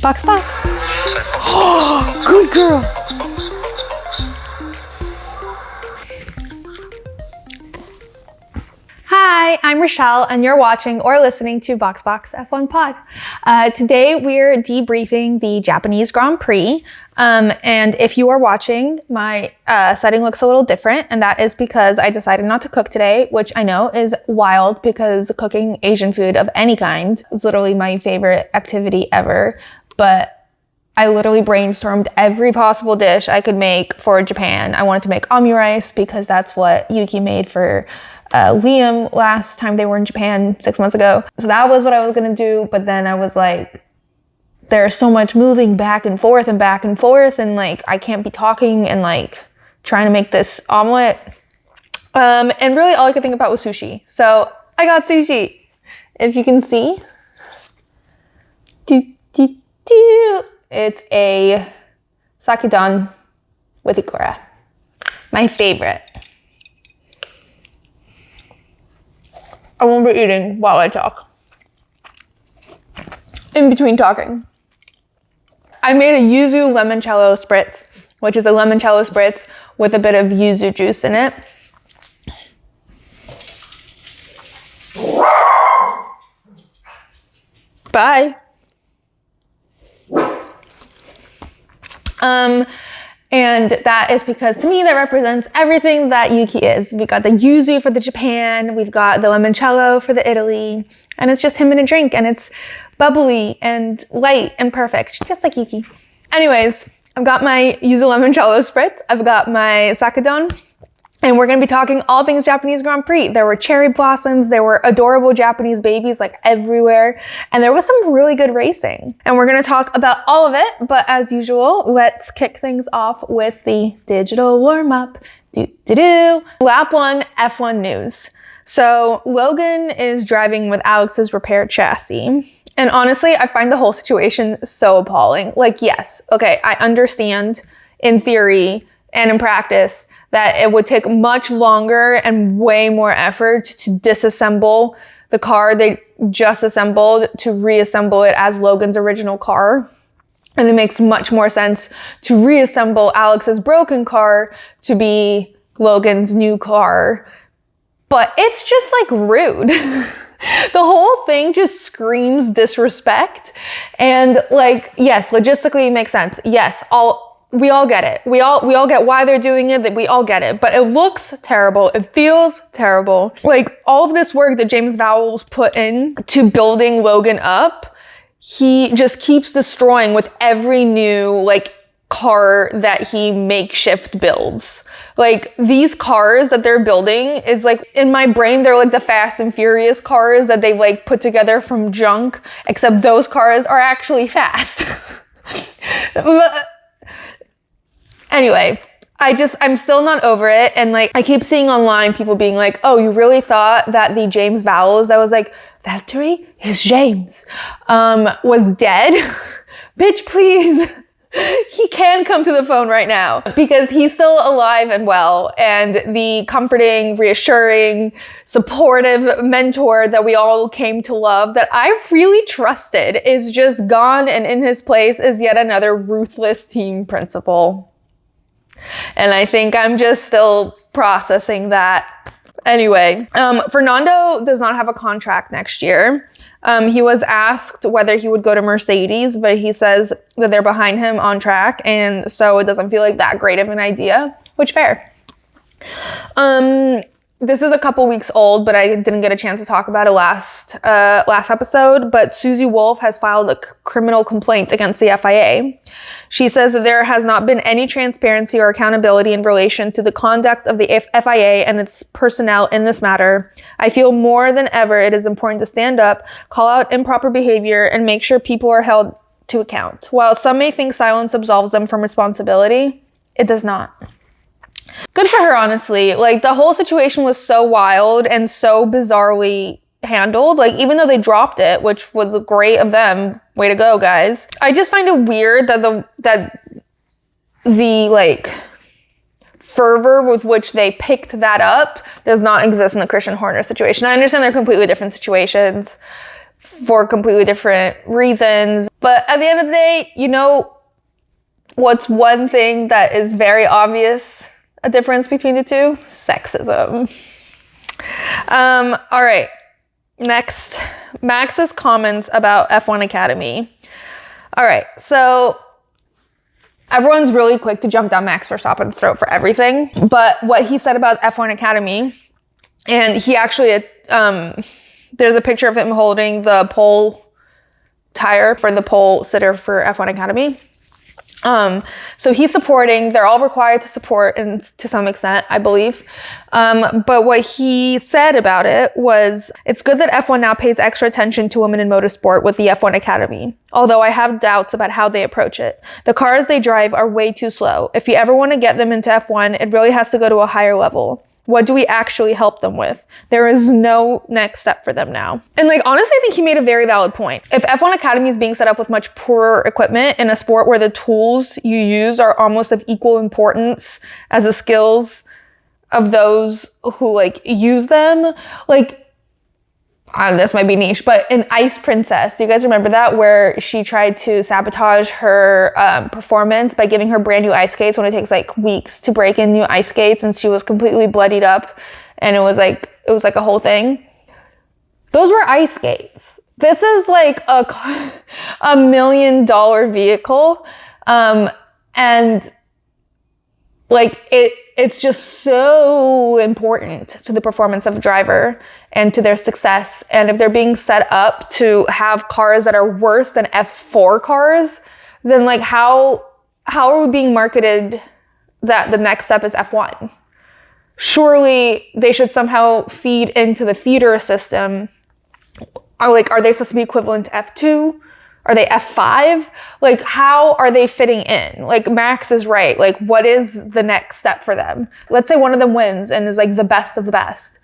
Box. Good girl. Hi, I'm Rochelle, and you're watching or listening to Box F1 Pod. Today, we're debriefing the Japanese Grand Prix. And if you are watching, my setting looks a little different, and that is because I decided not to cook today, which I know is wild because cooking Asian food of any kind is literally my favorite activity ever. But I literally brainstormed every possible dish I could make for Japan. I wanted to make omurice because that's what Yuki made for Liam last time they were in Japan 6 months ago. So that was what I was gonna do, but then I was like, there's so much moving back and forth, and like I can't be talking and like trying to make this omelet. And really all I could think about was sushi. So I got sushi. If you can see. It's a sakidon with ikura. My favorite. I won't be eating while I talk. In between talking. I made a yuzu limoncello spritz, which is a limoncello spritz with a bit of yuzu juice in it. Bye. And that is because to me that represents everything that Yuki is. We got the yuzu for the Japan, we've got the limoncello for the Italy, and it's just him in a drink, and it's bubbly and light and perfect, just like Yuki. Anyways, I've got my yuzu limoncello spritz, I've got my sakadon, and we're gonna be talking all things Japanese Grand Prix. There were cherry blossoms, there were adorable Japanese babies like everywhere, and there was some really good racing. And we're gonna talk about all of it, but as usual, let's kick things off with the digital warm-up. Lap 1 F1 news. So Logan is driving with Alex's repaired chassis. And honestly, I find the whole situation so appalling. Like, yes, okay, I understand in theory and in practice that it would take much longer and way more effort to disassemble the car they just assembled to reassemble it as Logan's original car. And it makes much more sense to reassemble Alex's broken car to be Logan's new car. But it's just like rude. The whole thing just screams disrespect. And like, yes, logistically it makes sense. Yes, we all get it. We all get why they're doing it. We all get it. But it looks terrible. It feels terrible. Like all of this work that James Vowles put in to building Logan up, he just keeps destroying with every new like car that he makeshift builds. Like these cars that they're building is like, in my brain, they're like the Fast and Furious cars that they like put together from junk, except those cars are actually fast. Anyway, I'm still not over it. And like, I keep seeing online people being like, oh, you really thought that the James Vowles that was like, Valtteri is James, was dead? Bitch, please. He can come to the phone right now because he's still alive and well. And the comforting, reassuring, supportive mentor that we all came to love, that I really trusted, is just gone. And in his place is yet another ruthless team principal. And I think I'm just still processing that. Anyway, Fernando does not have a contract next year. He was asked whether he would go to Mercedes, but he says that they're behind him on track, and so it doesn't feel like that great of an idea, which fair. This is a couple weeks old, but I didn't get a chance to talk about it last episode, but Susie Wolff has filed a criminal complaint against the FIA. She says that there has not been any transparency or accountability in relation to the conduct of the FIA and its personnel in this matter. I feel more than ever it is important to stand up, call out improper behavior, and make sure people are held to account. While some may think silence absolves them from responsibility, it does not. Good for her, honestly. Like, the whole situation was so wild and so bizarrely handled. Like, even though they dropped it, which was great of them, way to go, guys. I just find it weird that the like fervor with which they picked that up does not exist in the Christian Horner situation. I understand they're completely different situations. for completely different reasons. But at the end of the day, you know what's one thing that is very obvious, a difference between the two? Sexism. All right. Next, Max's comments about F1 Academy. All right, so everyone's really quick to jump down Max Verstappen's throat for everything, but what he said about F1 Academy, and he actually, there's a picture of him holding the pole tire for the pole sitter for F1 Academy. So he's supporting, they're all required to support and to some extent, I believe. But what he said about it was, it's good that F1 now pays extra attention to women in motorsport with the F1 Academy. Although I have doubts about how they approach it. The cars they drive are way too slow. If you ever want to get them into F1, it really has to go to a higher level. What do we actually help them with? There is no next step for them now. And like, honestly, I think he made a very valid point. If F1 Academy is being set up with much poorer equipment in a sport where the tools you use are almost of equal importance as the skills of those who like use them, like, this might be niche, but in Ice Princess, do you guys remember that? Where she tried to sabotage her performance by giving her brand new ice skates when it takes like weeks to break in new ice skates, and she was completely bloodied up, and it was like a whole thing. Those were ice skates. This is like a $1 million vehicle, and like it's just so important to the performance of a driver and to their success. And if they're being set up to have cars that are worse than F4 cars, then like how are we being marketed that the next step is F1? Surely they should somehow feed into the feeder system. Are they supposed to be equivalent to F2? Are they F5? Like, how are they fitting in? Like, Max is right. Like, what is the next step for them? Let's say one of them wins and is like the best of the best.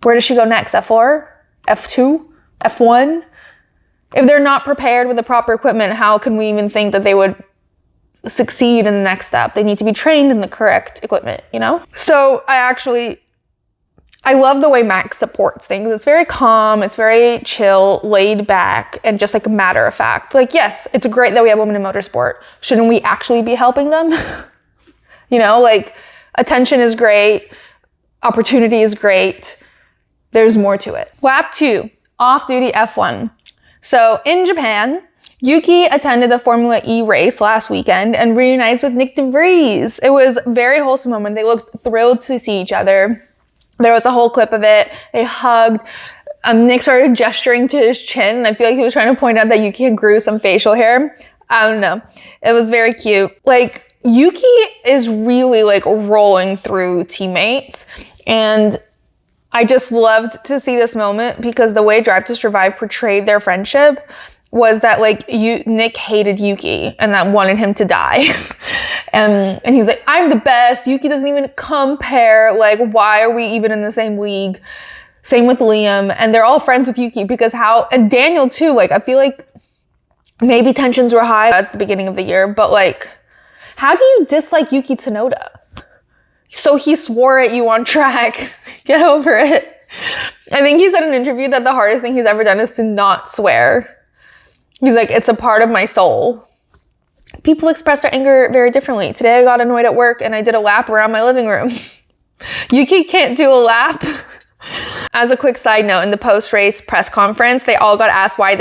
Where does she go next? F4? F2? F1? If they're not prepared with the proper equipment, how can we even think that they would succeed in the next step? They need to be trained in the correct equipment, you know? So I love the way Max supports things. It's very calm, it's very chill, laid back, and just like a matter of fact. Like, yes, it's great that we have women in motorsport. Shouldn't we actually be helping them? You know, like, attention is great, opportunity is great. There's more to it. Lap 2, off-duty F1. So in Japan, Yuki attended the Formula E race last weekend and reunites with Nyck De Vries. It was a very wholesome moment. They looked thrilled to see each other. There was a whole clip of it. They hugged. Nick started gesturing to his chin, and I feel like he was trying to point out that Yuki grew some facial hair. I don't know. It was very cute. Like, Yuki is really like rolling through teammates, and I just loved to see this moment because the way Drive to Survive portrayed their friendship was that like Nick hated Yuki and that wanted him to die. and he was like, I'm the best. Yuki doesn't even compare. Like, why are we even in the same league? Same with Liam. And they're all friends with Yuki because and Daniel too, like, I feel like maybe tensions were high at the beginning of the year, but like, how do you dislike Yuki Tsunoda? So he swore at you on track. Get over it. I think he said in an interview that the hardest thing he's ever done is to not swear. He's like, it's a part of my soul. People express their anger very differently. Today I got annoyed at work and I did a lap around my living room. Yuki can't do a lap. As a quick side note, in the post-race press conference, they all got asked what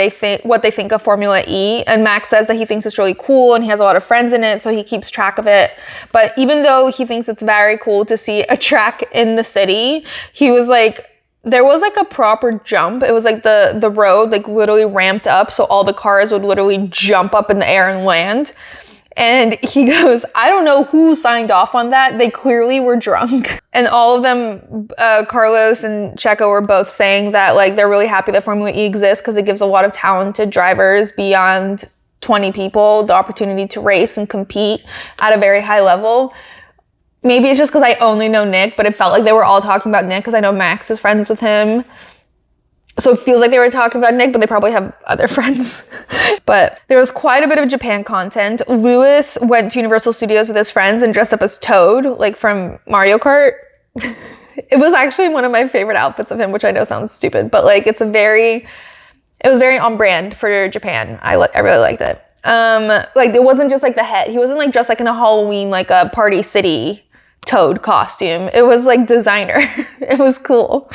they think of Formula E, and Max says that he thinks it's really cool and he has a lot of friends in it, so he keeps track of it. But even though he thinks it's very cool to see a track in the city, he was like, there was like a proper jump. It was like the road like literally ramped up, so all the cars would literally jump up in the air and land. And he goes, I don't know who signed off on that. They clearly were drunk. And all of them, Carlos and Checo, were both saying that like they're really happy that Formula E exists because it gives a lot of talented drivers beyond 20 people the opportunity to race and compete at a very high level. Maybe it's just because I only know Nick, but it felt like they were all talking about Nick because I know Max is friends with him. So it feels like they were talking about Nick, but they probably have other friends. But there was quite a bit of Japan content. Lewis went to Universal Studios with his friends and dressed up as Toad, like from Mario Kart. It was actually one of my favorite outfits of him, which I know sounds stupid, but like it's a very It was very on brand for Japan. I really liked it. Like it wasn't just like the head. He wasn't like dressed like in a Halloween, like a Party City Toad costume. It was like designer. It was cool.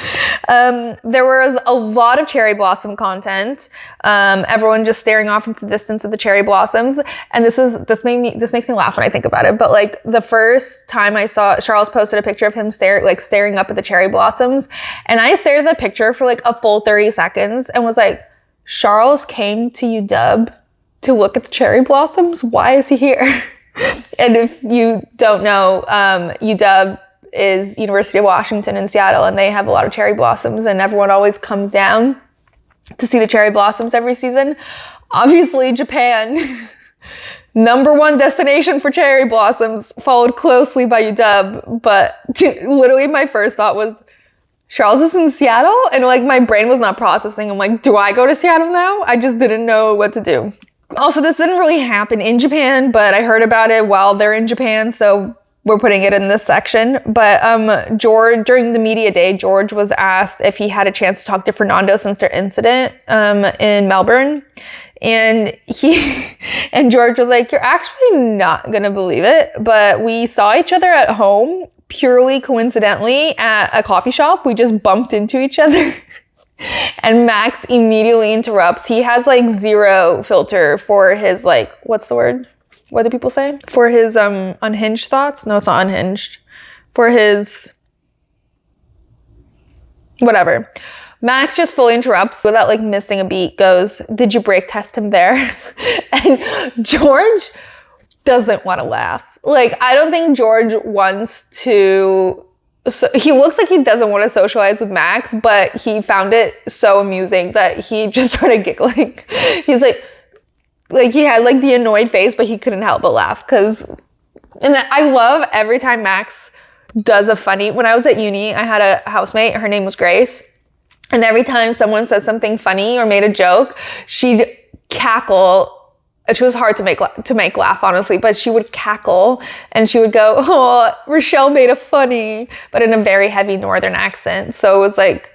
There was a lot of cherry blossom content. Everyone just staring off into the distance of the cherry blossoms. And this makes me laugh when I think about it. But like the first time I saw, Charles posted a picture of him staring up at the cherry blossoms. And I stared at the picture for like a full 30 seconds and was like, Charles came to UW to look at the cherry blossoms? Why is he here? And if you don't know, UW is University of Washington in Seattle, and they have a lot of cherry blossoms, and everyone always comes down to see the cherry blossoms every season. Obviously, Japan, number one destination for cherry blossoms, followed closely by UW. But literally my first thought was, Charles is in Seattle? And like my brain was not processing. I'm like, do I go to Seattle now? I just didn't know what to do. Also, this didn't really happen in Japan, but I heard about it while they're in Japan, so we're putting it in this section. But George, during the media day, George was asked if he had a chance to talk to Fernando since their incident in Melbourne. And George was like, you're actually not gonna believe it, but we saw each other at home purely coincidentally at a coffee shop. We just bumped into each other. And Max immediately interrupts. He has like zero filter for his like, what's the word? What do people say? For his unhinged thoughts? No, it's not unhinged. For his whatever. Max just fully interrupts without like missing a beat, goes, did you brake test him there? And George doesn't want to laugh. Like, I don't think George wants to. So he looks like he doesn't want to socialize with Max, but he found it so amusing that he just started giggling. He's like he had like the annoyed face, but he couldn't help but laugh. And I love every time Max does a funny. When I was at uni, I had a housemate. Her name was Grace. And every time someone said something funny or made a joke, she'd cackle. She was hard to make laugh, honestly, but she would cackle and she would go, oh, Rochelle made a funny, but in a very heavy northern accent. So it was like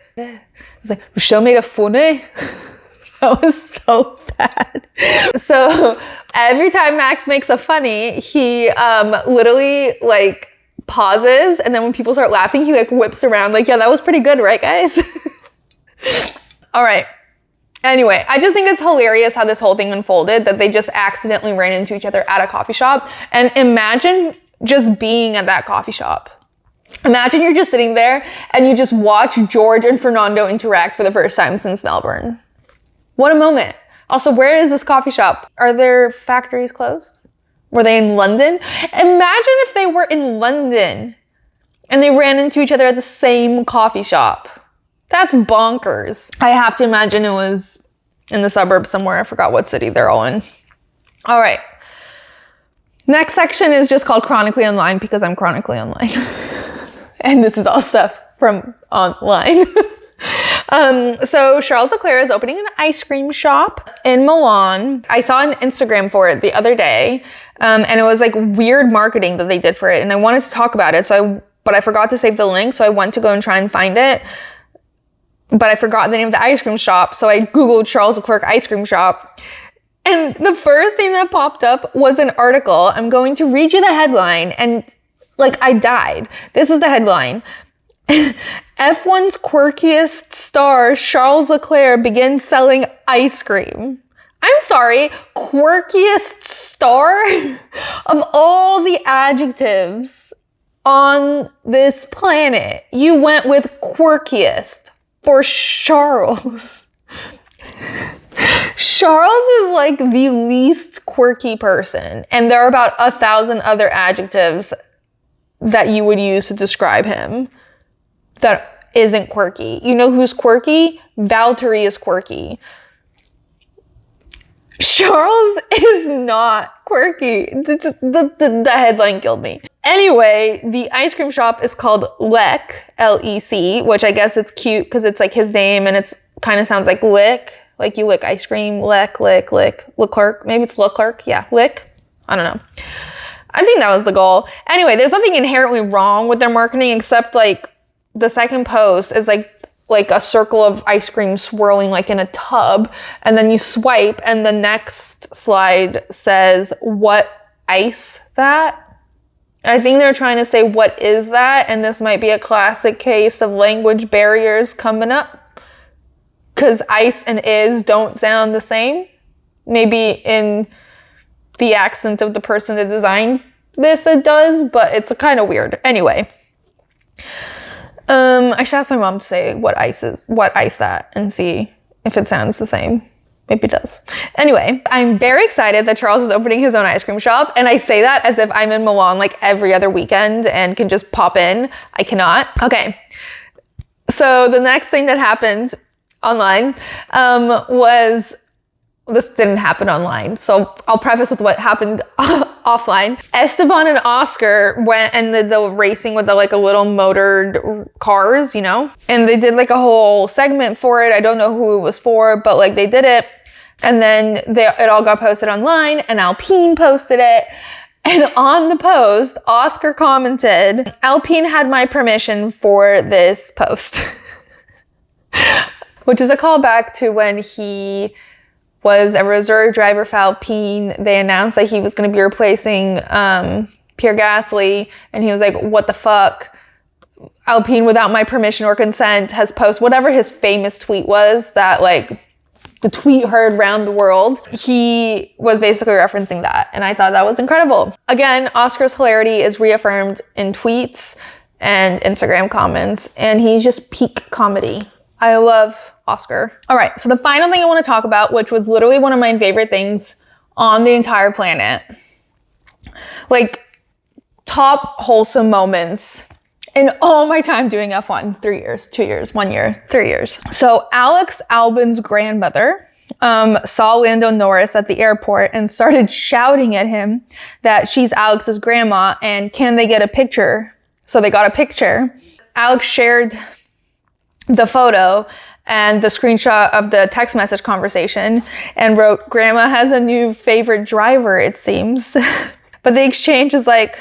Rochelle made a funny. That was so bad. So every time Max makes a funny, he literally like pauses, and then when people start laughing, he like whips around like, yeah, that was pretty good, right, guys? All right. Anyway, I just think it's hilarious how this whole thing unfolded, that they just accidentally ran into each other at a coffee shop. And imagine just being at that coffee shop. Imagine you're just sitting there and you just watch George and Fernando interact for the first time since Melbourne. What a moment. Also, where is this coffee shop? Are their factories closed? Were they in London? Imagine if they were in London and they ran into each other at the same coffee shop. That's bonkers. I have to imagine it was in the suburbs somewhere. I forgot what city they're all in. All right. Next section is just called Chronically Online because I'm chronically online. And this is all stuff from online. So Charles Leclerc is opening an ice cream shop in Milan. I saw an Instagram for it the other day. And it was like weird marketing that they did for it. And I wanted to talk about it. But I forgot to save the link. So I went to go and try and find it. But I forgot the name of the ice cream shop. So I Googled Charles Leclerc ice cream shop. And the first thing that popped up was an article. I'm going to read you the headline. And like, I died. This is the headline. F1's quirkiest star, Charles Leclerc, begins selling ice cream. I'm sorry, quirkiest star? Of all the adjectives on this planet, you went with quirkiest for Charles. Charles is like the least quirky person, and there are about 1,000 other adjectives that you would use to describe him that isn't quirky. You know who's quirky? Valtteri is quirky. Charles is not quirky. The headline killed me. Anyway, the ice cream shop is called Lec, L-E-C, which I guess it's cute because it's like his name and it's kind of sounds like lick, like you lick ice cream. Lick. Leclerc. Maybe it's Leclerc. Yeah, lick. I don't know. I think that was the goal. Anyway, there's nothing inherently wrong with their marketing except like the second post is like like a circle of ice cream swirling like in a tub, and then you swipe, and the next slide says, what ice that? I think they're trying to say, what is that? And this might be a classic case of language barriers coming up, because ice and is don't sound the same. Maybe in the accent of the person that designed this it does, but it's kind of weird. Anyway, I should ask my mom to say what ice that, and see if it sounds the same. Maybe it does. Anyway, I'm very excited that Charles is opening his own ice cream shop, and I say that as if I'm in Milan like every other weekend and can just pop in. I cannot. Okay, so the next thing that happened online was, this didn't happen online, so I'll preface with what happened offline. Esteban and Oscar went and did the racing with the like a little motored cars, you know, and they did like a whole segment for it. I don't know who it was for, but like they did it, and then it all got posted online, and Alpine posted it. And on the post, Oscar commented, "Alpine had my permission for this post," which is a callback to when he was a reserve driver for Alpine. They announced that he was going to be replacing Pierre Gasly, and he was like, what the fuck? Alpine, without my permission or consent, has posted whatever his famous tweet was that like the tweet heard round the world. He was basically referencing that, and I thought that was incredible. Again, Oscar's hilarity is reaffirmed in tweets and Instagram comments, and he's just peak comedy. I love Oscar. All right, so the final thing I want to talk about, which was literally one of my favorite things on the entire planet, like top wholesome moments in all my time doing F1, 3 years, 2 years, 1 year, 3 years. So Alex Albon's grandmother saw Lando Norris at the airport and started shouting at him that she's Alex's grandma and can they get a picture? So they got a picture. Alex shared the photo and the screenshot of the text message conversation and wrote, "Grandma has a new favorite driver, it seems." But the exchange is like,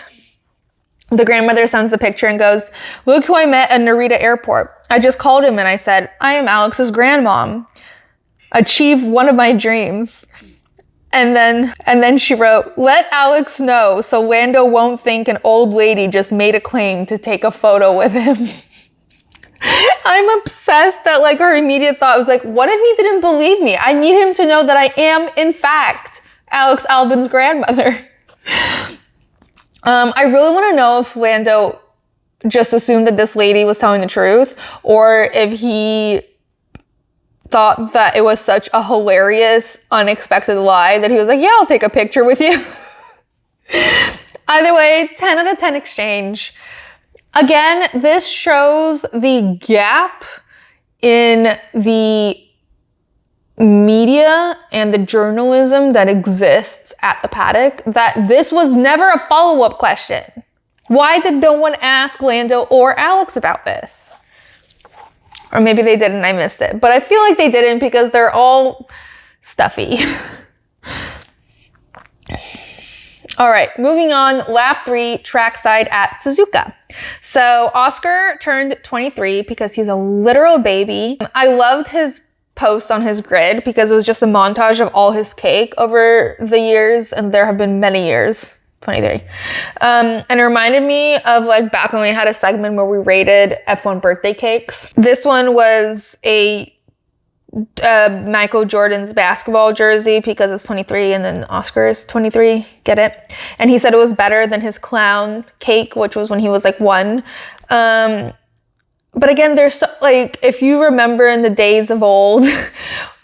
the grandmother sends the picture and goes, "Look who I met at Narita Airport. I just called him and I said, I am Alex's grandmom. Achieved one of my dreams." And then she wrote, "Let Alex know so Lando won't think an old lady just made a claim to take a photo with him." I'm obsessed that like her immediate thought was like, what if he didn't believe me? I need him to know that I am, in fact, Alex Albon's grandmother. I really want to know if Lando just assumed that this lady was telling the truth, or if he thought that it was such a hilarious, unexpected lie that he was like, yeah, I'll take a picture with you. Either way, 10 out of 10 exchange. Again, this shows the gap in the media and the journalism that exists at the paddock, that this was never a follow-up question. Why did no one ask Lando or Alex about this? Or maybe they didn't, I missed it. But I feel like they didn't because they're all stuffy. All right, moving on, lap 3, trackside at Suzuka. So Oscar turned 23 because he's a literal baby. I loved his post on his grid because it was just a montage of all his cake over the years, and there have been many years, 23. And it reminded me of like back when we had a segment where we rated F1 birthday cakes. This one was a Michael Jordan's basketball jersey because it's 23 and then Oscar is 23, get it? And he said it was better than his clown cake, which was when he was like 1. But again, there's so, like, if you remember in the days of old,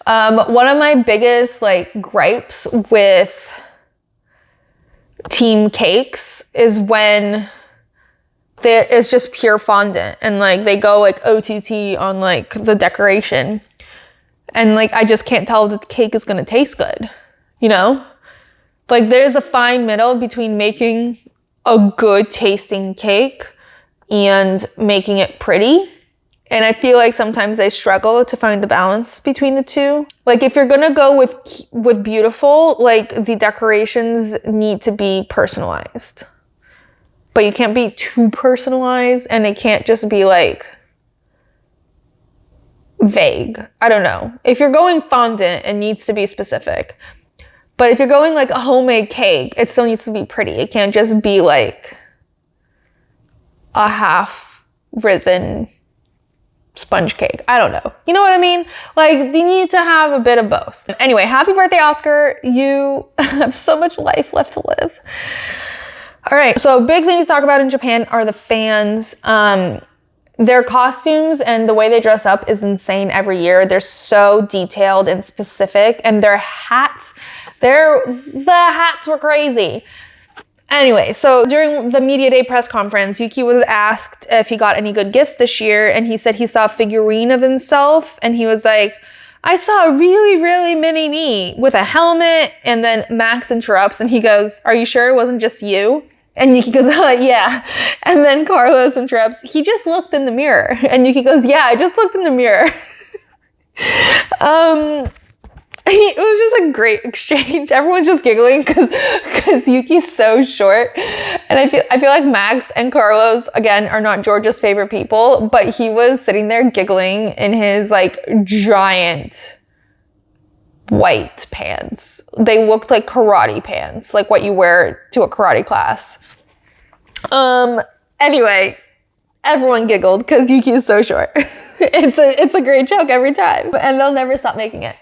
one of my biggest like gripes with team cakes is when there is just pure fondant and like they go like OTT on like the decoration. And like, I just can't tell if the cake is going to taste good, you know? Like there's a fine middle between making a good tasting cake and making it pretty. And I feel like sometimes they struggle to find the balance between the two. Like if you're going to go with beautiful, like the decorations need to be personalized. But you can't be too personalized, and it can't just be like vague. I don't know. If you're going fondant, it needs to be specific. But if you're going like a homemade cake, it still needs to be pretty. It can't just be like a half risen sponge cake. I don't know. You know what I mean? Like, you need to have a bit of both. Anyway, happy birthday, Oscar. You have so much life left to live. All right. So a big thing to talk about in Japan are the fans. Their costumes and the way they dress up is insane every year. They're so detailed and specific, and their hats, the hats were crazy. Anyway, so during the Media Day press conference, Yuki was asked if he got any good gifts this year, and he said he saw a figurine of himself, and he was like, I saw a really, really mini me with a helmet. And then Max interrupts and he goes, are you sure it wasn't just you? And Yuki goes, yeah. And then Carlos interrupts, he just looked in the mirror. And Yuki goes, yeah, I just looked in the mirror. It was just a great exchange. Everyone's just giggling because Yuki's so short. And I feel like Max and Carlos, again, are not George's favorite people, but he was sitting there giggling in his like giant white pants. They looked like karate pants, like what you wear to a karate class. Anyway, everyone giggled because Yuki is so short. It's a great joke every time, and they'll never stop making it.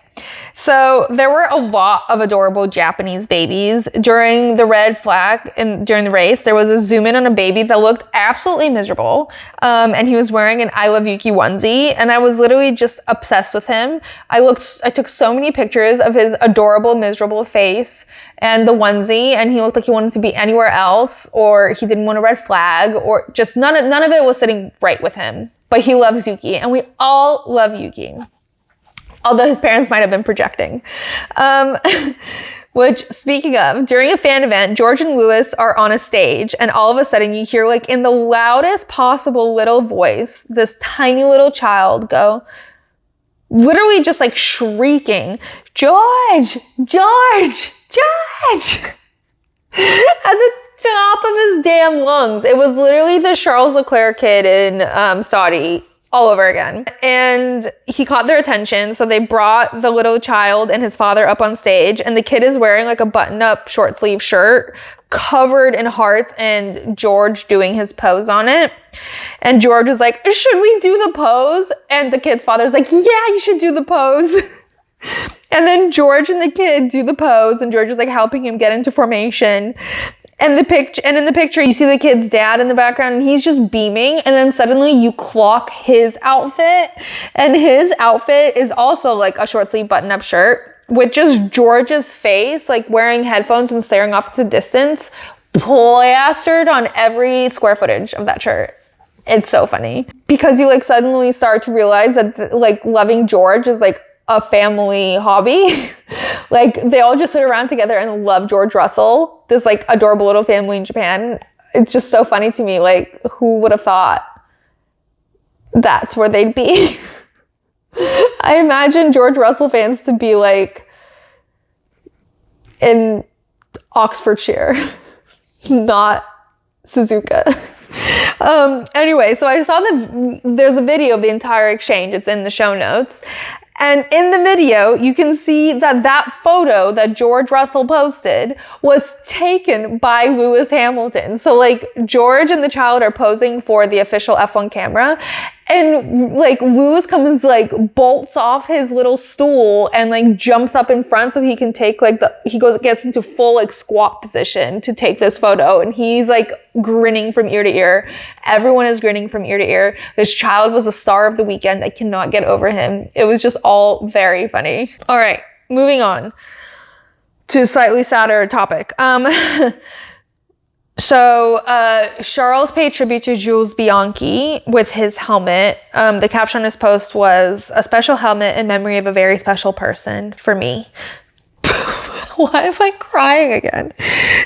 So there were a lot of adorable Japanese babies during the red flag and during the race. There was a zoom in on a baby that looked absolutely miserable. And he was wearing an I Love Yuki onesie, and I was literally just obsessed with him. I took so many pictures of his adorable, miserable face and the onesie, and he looked like he wanted to be anywhere else, or he didn't want a red flag, or just none of it was sitting right with him. But he loves Yuki, and we all love Yuki. Although his parents might have been projecting. Which, speaking of, during a fan event, George and Lewis are on a stage, and all of a sudden you hear, like, in the loudest possible little voice, this tiny little child go, literally just like shrieking, George, George, George, at the top of his damn lungs. It was literally the Charles Leclerc kid in Saudi all over again. And he caught their attention, so they brought the little child and his father up on stage, and the kid is wearing like a button-up short sleeve shirt covered in hearts, and George doing his pose on it. And George is like, should we do the pose? And the kid's father's like, yeah, you should do the pose. And then George and the kid do the pose, and George is like helping him get into formation. And in the picture, you see the kid's dad in the background, and he's just beaming. And then suddenly you clock his outfit, and his outfit is also like a short sleeve button up shirt with just George's face, like wearing headphones and staring off to the distance, plastered on every square footage of that shirt. It's so funny because you like suddenly start to realize that like loving George is like a family hobby. Like they all just sit around together and love George Russell, this like adorable little family in Japan. It's just so funny to me. Like, who would have thought that's where they'd be? I imagine George Russell fans to be like in Oxfordshire, not Suzuka. Anyway, so I saw there's a video of the entire exchange. It's in the show notes. And in the video, you can see that photo that George Russell posted was taken by Lewis Hamilton. So like George and the child are posing for the official F1 camera, and like Lewis comes like bolts off his little stool and like jumps up in front so he can take like gets into full like squat position to take this photo, and he's like grinning from ear to ear. Everyone is grinning from ear to ear. This child was a star of the weekend. I cannot get over him. It was just all very funny. All right, moving on to a slightly sadder topic. So Charles paid tribute to Jules Bianchi with his helmet. The caption on his post was, "A special helmet in memory of a very special person for me." Why am I crying again?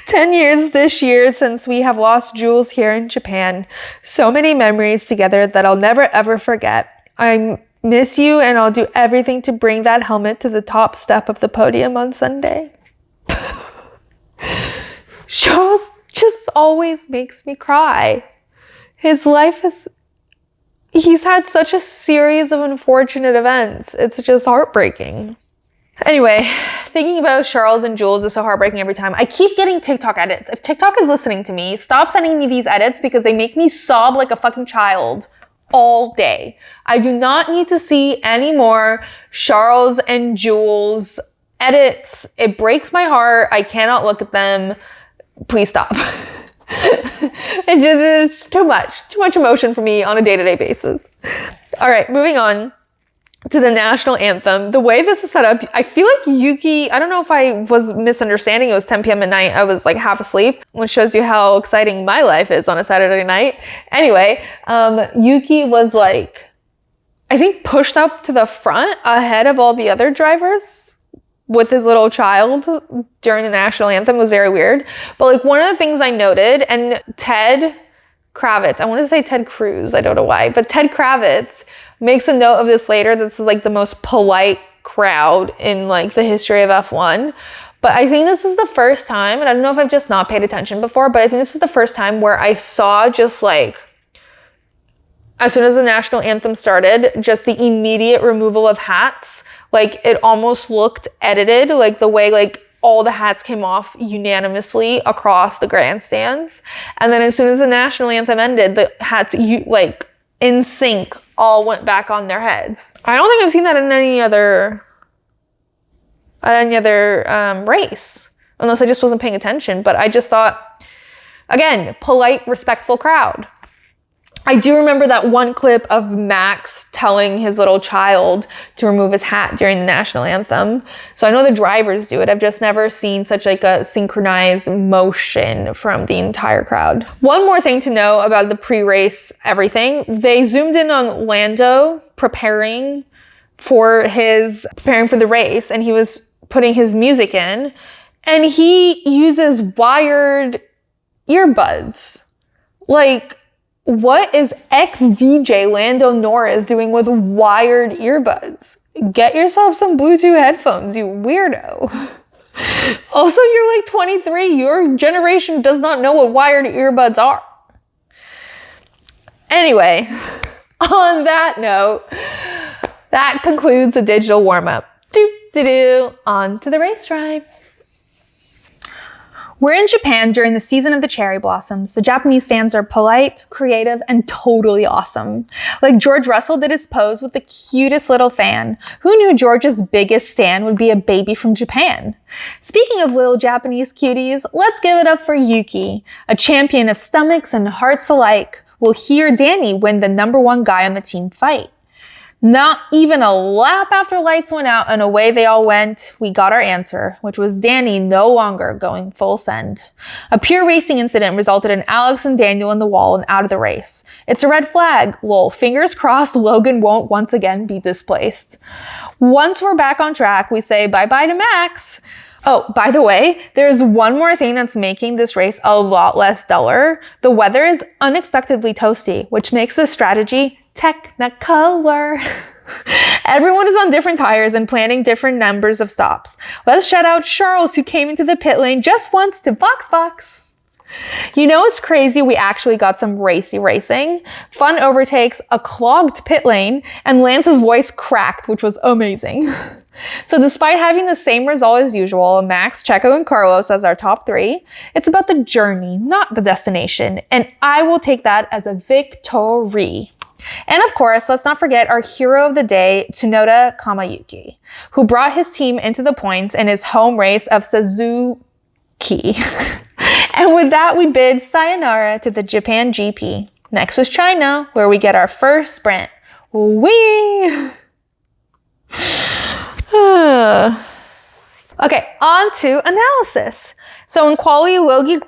10 years this year since we have lost Jules here in Japan. So many memories together that I'll never ever forget. I miss you, and I'll do everything to bring that helmet to the top step of the podium on Sunday. Charles just always makes me cry. His life is he's had such a series of unfortunate events. It's just heartbreaking. Anyway, thinking about Charles and Jules is so heartbreaking every time. I keep getting TikTok edits. If TikTok is listening to me, stop sending me these edits because they make me sob like a fucking child all day. I do not need to see any more Charles and Jules edits. It breaks my heart. I cannot look at them. Please stop. It's too much emotion for me on a day-to-day basis. All right, moving on to the national anthem. The way this is set up, I feel like Yuki, I don't know if I was misunderstanding. It was 10 p.m. at night. I was like half asleep, which shows you how exciting my life is on a Saturday night. Anyway, Yuki was like, I think pushed up to the front ahead of all the other drivers with his little child during the national anthem. It was very weird. But like one of the things I noted, and Ted Kravitz, I want to say Ted Cruz, I don't know why, but Ted Kravitz makes a note of this later. This is like the most polite crowd in like the history of F1. But I think this is the first time, and I don't know if I've just not paid attention before, but I think this is the first time where I saw just like, as soon as the national anthem started, just the immediate removal of hats. Like it almost looked edited, like the way like all the hats came off unanimously across the grandstands. And then as soon as the national anthem ended, the hats like in sync all went back on their heads. I don't think I've seen that in any other race, unless I just wasn't paying attention. But I just thought, again, polite, respectful crowd. I do remember that one clip of Max telling his little child to remove his hat during the national anthem. So I know the drivers do it. I've just never seen such like a synchronized motion from the entire crowd. One more thing to know about the pre-race everything. They zoomed in on Lando preparing for the race, and he was putting his music in, and he uses wired earbuds. Like, what is ex-DJ Lando Norris doing with wired earbuds? Get yourself some Bluetooth headphones, you weirdo. Also, you're like 23. Your generation does not know what wired earbuds are. Anyway, on that note, that concludes the digital warm-up. On to the race ride. We're in Japan during the season of the cherry blossoms, so Japanese fans are polite, creative, and totally awesome. Like George Russell did his pose with the cutest little fan. Who knew George's biggest stan would be a baby from Japan? Speaking of little Japanese cuties, let's give it up for Yuki, a champion of stomachs and hearts alike. We'll hear Danny win the #1 guy on the team fight. Not even a lap after lights went out and away they all went, we got our answer, which was Danny no longer going full send. A pure racing incident resulted in Alex and Daniel in the wall and out of the race. It's a red flag, lol. Fingers crossed Logan won't once again be displaced. Once we're back on track, we say bye-bye to Max. Oh, by the way, there's one more thing that's making this race a lot less duller. The weather is unexpectedly toasty, which makes this strategy technicolor. Everyone is on different tires and planning different numbers of stops. Let's shout out Charles, who came into the pit lane just once to box. You know, it's crazy. We actually got some racy racing. Fun overtakes, a clogged pit lane, and Lance's voice cracked, which was amazing. So despite having the same result as usual, Max, Checo, and Carlos as our top 3, it's about the journey, not the destination. And I will take that as a victory. And of course, let's not forget our hero of the day, Tsunoda Yuki, who brought his team into the points in his home race of Suzuki. And with that, we bid sayonara to the Japan GP. Next is China, where we get our first sprint. Whee! Okay, on to analysis. So in quali, Logan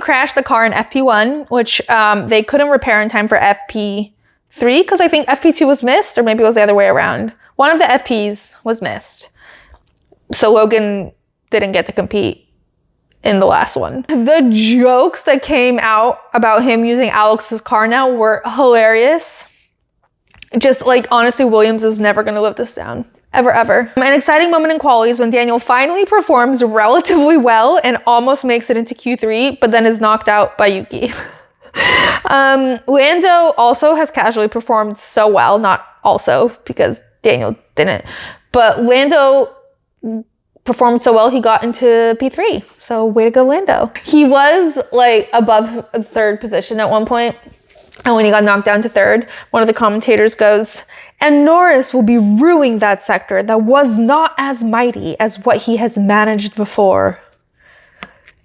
crashed the car in FP1, which they couldn't repair in time for FP3, because I think FP2 was missed, or maybe it was the other way around. One of the FPs was missed. So Logan didn't get to compete in the last one. The jokes that came out about him using Alex's car now were hilarious. Just like, honestly, Williams is never going to live this down. Ever. An exciting moment in quali is when Daniel finally performs relatively well and almost makes it into Q3, but then is knocked out by Yuki. Lando also has casually performed so well, not also because Daniel didn't, but Lando performed so well he got into P3. So way to go, Lando. He was like above third position at one point, and when he got knocked down to third, one of the commentators goes, "And Norris will be ruining that sector that was not as mighty as what he has managed before."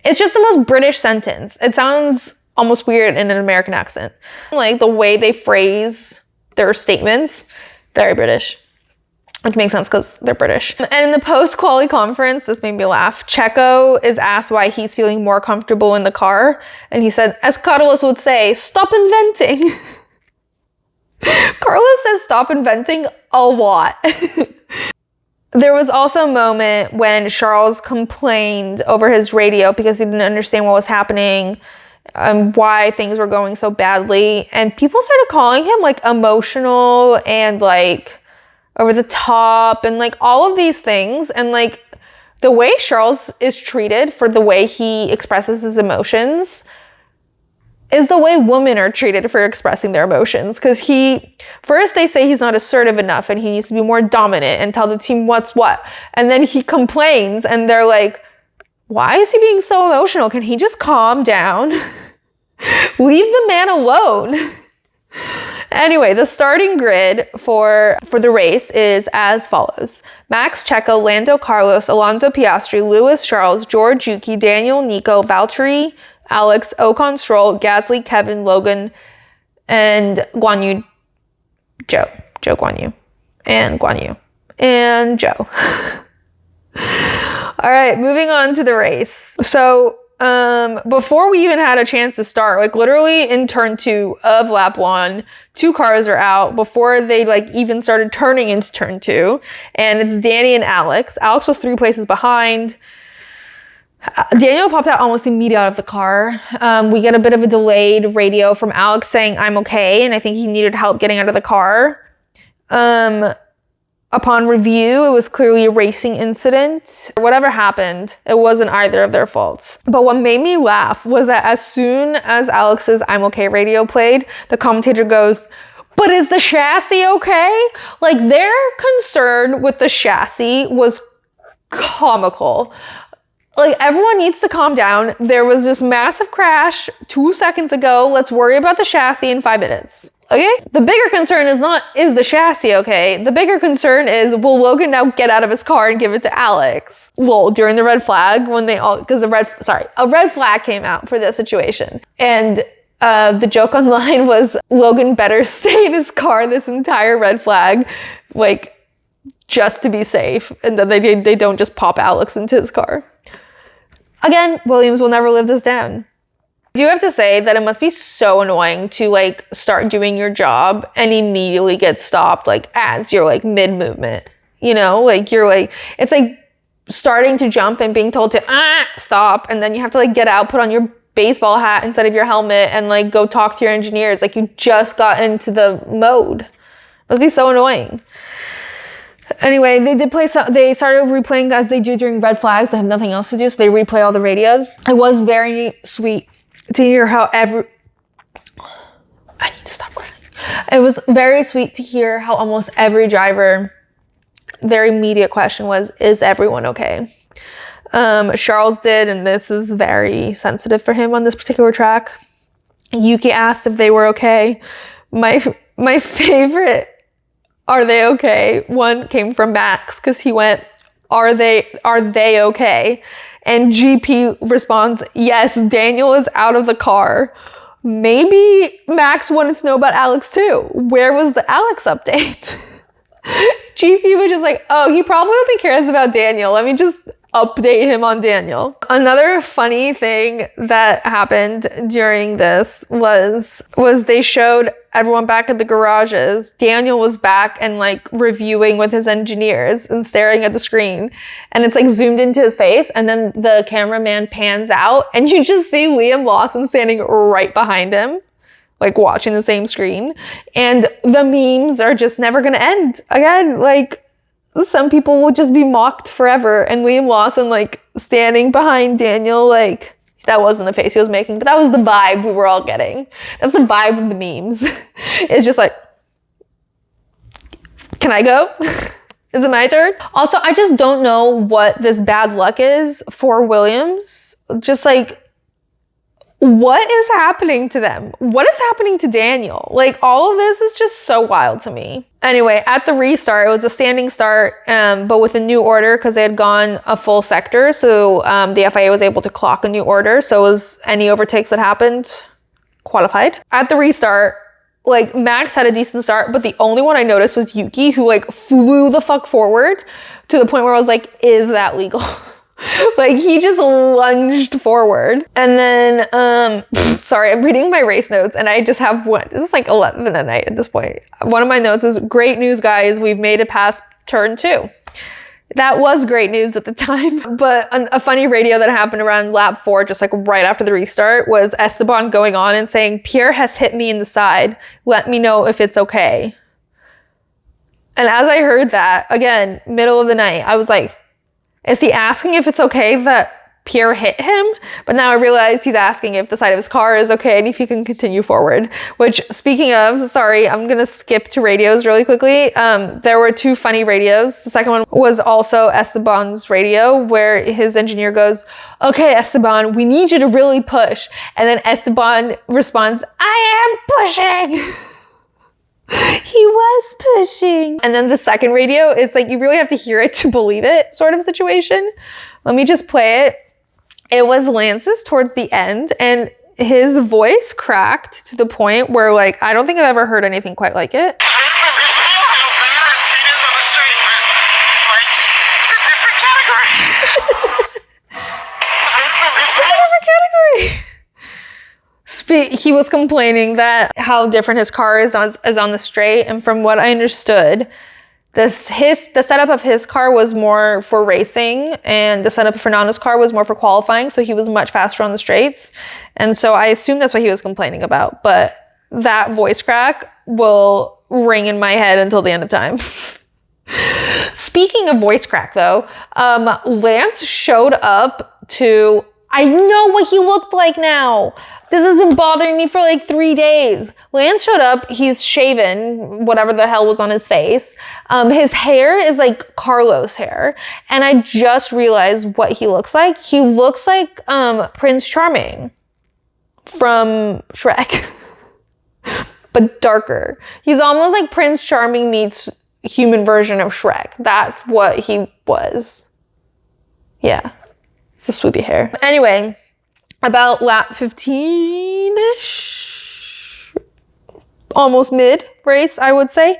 It's just the most British sentence. It sounds almost weird in an American accent. Like the way they phrase their statements, very British. Which makes sense because they're British. And in the post-quali conference, this made me laugh. Checo is asked why he's feeling more comfortable in the car. And he said, as Carlos would say, stop inventing. Carlos says stop inventing a lot. There was also a moment when Charles complained over his radio because he didn't understand what was happening, why things were going so badly. And people started calling him like emotional and like over the top and like all of these things. And like the way Charles is treated for the way he expresses his emotions is the way women are treated for expressing their emotions. Because first they say he's not assertive enough and he needs to be more dominant and tell the team what's what. And then he complains and they're like, why is he being so emotional? Can he just calm down? Leave the man alone. Anyway, the starting grid for the race is as follows. Max, Checo, Lando, Carlos, Alonso, Piastri, Lewis, Charles, George, Yuki, Daniel, Nico, Valtteri, Alex, Ocon, Stroll, Gasly, Kevin, Logan, and Guan Yu, Joe Guan Yu, and Guan Yu, and Joe. All right, moving on to the race. So before we even had a chance to start, like literally in turn 2 of lap 1, 2 cars are out before they like even started turning into turn 2, and it's Danny and Alex. Alex was 3 places behind. Daniel popped out almost immediately out of the car. We get a bit of a delayed radio from Alex saying, I'm okay, and I think he needed help getting out of the car. Upon review, it was clearly a racing incident. Whatever happened, it wasn't either of their faults. But what made me laugh was that as soon as Alex's I'm okay radio played, the commentator goes, but is the chassis okay? Like their concern with the chassis was comical. Like everyone needs to calm down. There was this massive crash 2 seconds ago. Let's worry about the chassis in 5 minutes. Okay? The bigger concern is the chassis okay? The bigger concern is, will Logan now get out of his car and give it to Alex? Lol, during the red flag, when they all, because a red flag came out for this situation. And the joke online was Logan better stay in his car this entire red flag, like just to be safe. And then they don't just pop Alex into his car. Again, Williams will never live this down. I do have to say that it must be so annoying to like start doing your job and immediately get stopped like as you're like mid-movement. You know, like you're like, it's like starting to jump and being told to stop, and then you have to like get out, put on your baseball hat instead of your helmet and like go talk to your engineers. Like you just got into the mode. It must be so annoying. Anyway, they started replaying as they do during red flags. They have nothing else to do, so they replay all the radios. It was very sweet to hear how I need to stop crying. It was very sweet to hear how almost every driver, their immediate question was, is everyone okay? Charles did, and this is very sensitive for him on this particular track. Yuki asked if they were okay. My favorite "Are they okay?" one came from Max, because he went, are they okay? And GP responds, yes, Daniel is out of the car. Maybe Max wanted to know about Alex too. Where was the Alex update? GP was just like, oh, he probably only cares about Daniel. Let me just update him on Daniel. Another funny thing that happened during this was they showed everyone back at the garages. Daniel was back and like reviewing with his engineers and staring at the screen, and it's like zoomed into his face, and then the cameraman pans out and you just see Liam Lawson standing right behind him, like watching the same screen. And the memes are just never gonna end. Again, like some people will just be mocked forever, and Liam Lawson like standing behind Daniel like That wasn't the face he was making, but that was the vibe we were all getting. That's the vibe of the memes. It's just like, can I go? Is it my turn? Also, I just don't know what this bad luck is for Williams. Just like, what is happening to them? What is happening to Daniel? Like, all of this is just so wild to me. Anyway, at the restart, it was a standing start, but with a new order because they had gone a full sector. So the FIA was able to clock a new order. So it was any overtakes that happened, qualified. At the restart, like, Max had a decent start, but the only one I noticed was Yuki, who like flew the fuck forward to the point where I was like, is that legal? Like, he just lunged forward. And then, sorry, I'm reading my race notes and I just have one. It was like 11 at night at this point. One of my notes is, great news, guys. We've made it past turn 2. That was great news at the time. But a funny radio that happened around lap 4, just like right after the restart, was Esteban going on and saying, Pierre has hit me in the side. Let me know if it's okay. And as I heard that, again, middle of the night, I was like, is he asking if it's okay that Pierre hit him? But now I realize he's asking if the side of his car is okay and if he can continue forward. Which, speaking of, sorry, I'm gonna skip to radios really quickly. There were 2 funny radios. The second one was also Esteban's radio, where his engineer goes, okay, Esteban, we need you to really push. And then Esteban responds, I am pushing. He was pushing. And then the second radio is like, you really have to hear it to believe it sort of situation. Let me just play it. It was Lance's towards the end, and his voice cracked to the point where, like, I don't think I've ever heard anything quite like it. He was complaining that how different his car is on the straight, and from what I understood, the setup of his car was more for racing, and the setup of Fernando's car was more for qualifying, so he was much faster on the straights, and so I assume that's what he was complaining about. But that voice crack will ring in my head until the end of time. Speaking of voice crack, though, Lance showed up to. I know what he looked like now. This has been bothering me for like 3 days. Lance showed up, he's shaven, whatever the hell was on his face. His hair is like Carlos hair. And I just realized what he looks like. He looks like Prince Charming from Shrek, but darker. He's almost like Prince Charming meets human version of Shrek. That's what he was. Yeah, it's a swoopy hair. Anyway, about lap 15-ish, almost mid-race, I would say,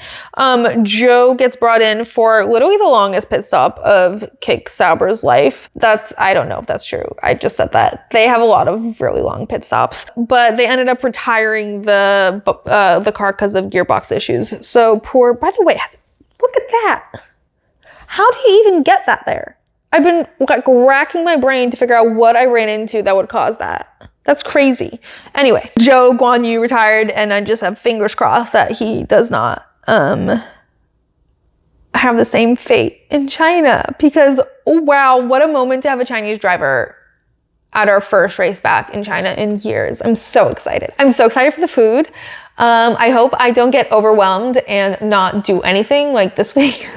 Joe gets brought in for literally the longest pit stop of Kick Sauber's life. I don't know if that's true. I just said that. They have a lot of really long pit stops, but they ended up retiring the car because of gearbox issues. So poor, by the way, look at that. How did he even get that there? I've been like racking my brain to figure out what I ran into that would cause that. That's crazy. Anyway, Joe Guan Yu retired, and I just have fingers crossed that he does not have the same fate in China, because oh wow, what a moment to have a Chinese driver at our first race back in China in years. I'm so excited. I'm so excited for the food. I hope I don't get overwhelmed and not do anything like this week.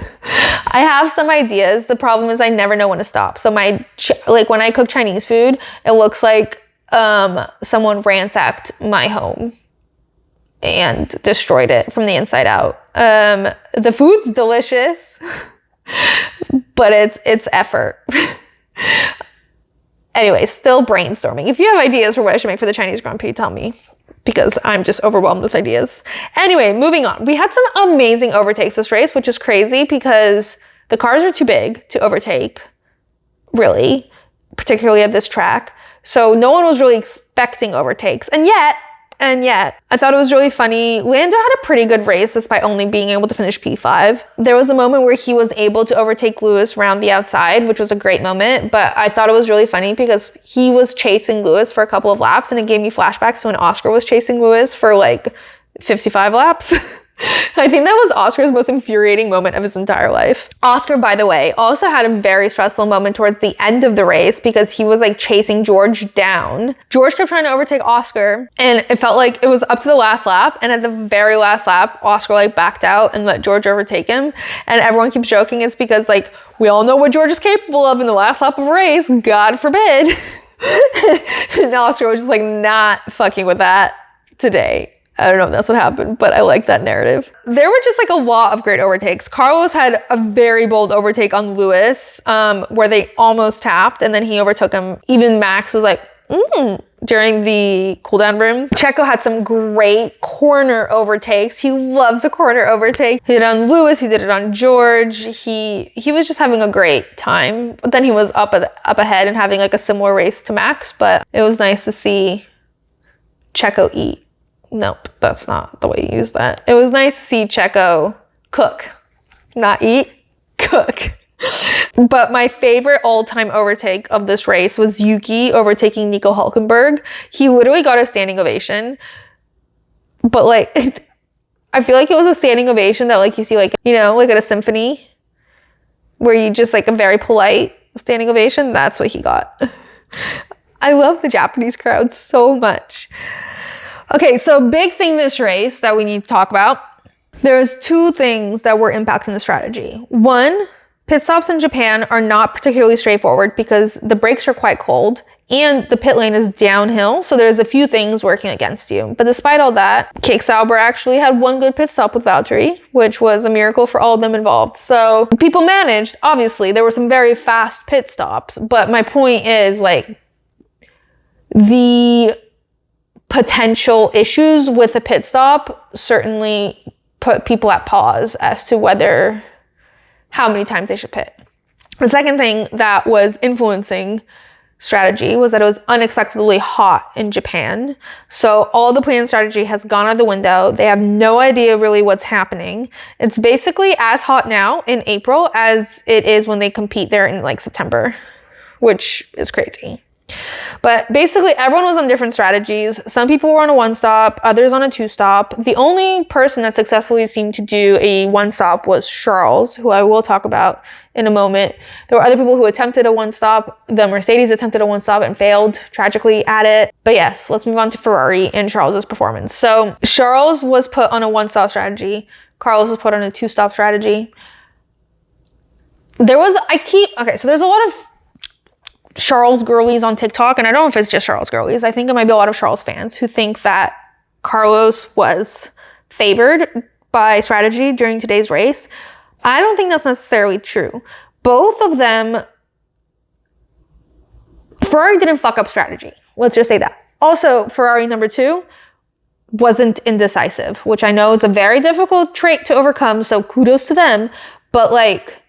I have some ideas. The problem is I never know when to stop. So like when I cook Chinese food, it looks like someone ransacked my home and destroyed it from the inside out. The food's delicious, but it's effort. Anyway, still brainstorming. If you have ideas for what I should make for the Chinese Grand Prix, tell me, because I'm just overwhelmed with ideas. Anyway, moving on. We had some amazing overtakes this race, which is crazy because the cars are too big to overtake, really, particularly at this track. So no one was really expecting overtakes. And yet, I thought it was really funny. Lando had a pretty good race despite only being able to finish P5. There was a moment where he was able to overtake Lewis around the outside, which was a great moment, but I thought it was really funny because he was chasing Lewis for a couple of laps, and it gave me flashbacks to when Oscar was chasing Lewis for like 55 laps. I think that was Oscar's most infuriating moment of his entire life. Oscar, by the way, also had a very stressful moment towards the end of the race because he was like chasing George down. George kept trying to overtake Oscar and it felt like it was up to the last lap. And at the very last lap, Oscar like backed out and let George overtake him. And everyone keeps joking it's because like, we all know what George is capable of in the last lap of a race, God forbid. And Oscar was just like not fucking with that today. I don't know if that's what happened, but I like that narrative. There were just like a lot of great overtakes. Carlos had a very bold overtake on Lewis, where they almost tapped and then he overtook him. Even Max was like, during the cooldown room. Checo had some great corner overtakes. He loves a corner overtake. He did it on Lewis, he did it on George. He was just having a great time. But then he was up ahead and having like a similar race to Max, but it was nice to see Checo eat. Nope, that's not the way you use that. It was nice to see Checo cook, not eat, cook. But my favorite all-time overtake of this race was Yuki overtaking Nico Hülkenberg. He literally got a standing ovation. But like, I feel like it was a standing ovation that like you see like, you know, like at a symphony where you just like a very polite standing ovation. That's what he got. I love the Japanese crowd so much. Okay, so big thing this race that we need to talk about. There's two things that were impacting the strategy. One, pit stops in Japan are not particularly straightforward because the brakes are quite cold and the pit lane is downhill. So there's a few things working against you. But despite all that, Kick Sauber actually had one good pit stop with Valtteri, which was a miracle for all of them involved. So people managed, obviously, there were some very fast pit stops. But my point is like the potential issues with a pit stop certainly put people at pause as to how many times they should pit. The second thing that was influencing strategy was that it was unexpectedly hot in Japan. So all the planned strategy has gone out the window. They have no idea really what's happening. It's basically as hot now in April as it is when they compete there in like September, which is crazy. But basically everyone was on different strategies. Some people were on a one stop, others on a two stop. The only person that successfully seemed to do a one stop was Charles, who I will talk about in a moment. There were other people who attempted a one stop. The Mercedes attempted a one stop and failed tragically at it. But yes, let's move on to Ferrari and Charles's performance. So Charles was put on a one stop strategy. Carlos was put on a two stop strategy. So there's a lot of Charles girlies on TikTok, and I don't know if it's just Charles girlies. I think it might be a lot of Charles fans who think that Carlos was favored by strategy during today's race. I don't think that's necessarily true. Both of them, Ferrari didn't fuck up strategy. Let's just say that. Also, Ferrari number 2 wasn't indecisive, which I know is a very difficult trait to overcome, so kudos to them. But like,